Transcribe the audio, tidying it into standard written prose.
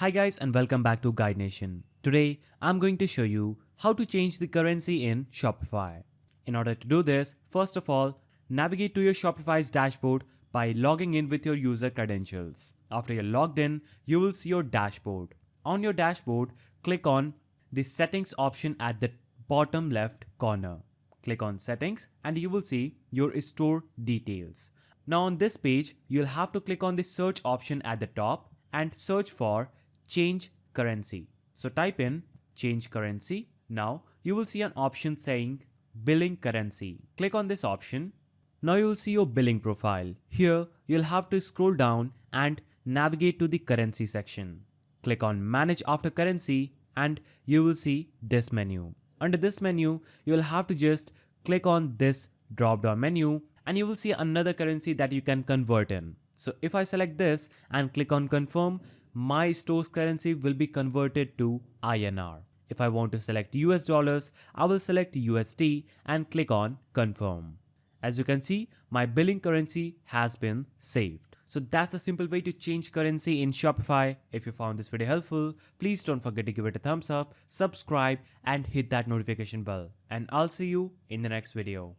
Hi guys and welcome back to Guide Nation. Today I'm going to show you how to change the currency in Shopify. In order to do this, first of all, navigate to your Shopify's dashboard by logging in with your user credentials. After you're logged in, you will see your dashboard. On your dashboard, click on the settings option at the bottom left corner. Click on settings and you will see your store details. Now on this page, you'll have to click on the search option at the top and search for change currency. So type in change currency. Now you will see an option saying billing currency. Click on this option. Now you will see your billing profile. Here you'll have to scroll down and navigate to the currency section. Click on manage after currency and you will see this menu. Under this menu, you'll have to just click on this drop down menu and you will see another currency that you can convert in. So if I select this and click on confirm, my store's currency will be converted to INR. If I want to select US dollars, I will select USD and click on confirm. As you can see, my billing currency has been saved. So that's the simple way to change currency in Shopify. If you found this video helpful, please don't forget to give it a thumbs up, subscribe and hit that notification bell. And I'll see you in the next video.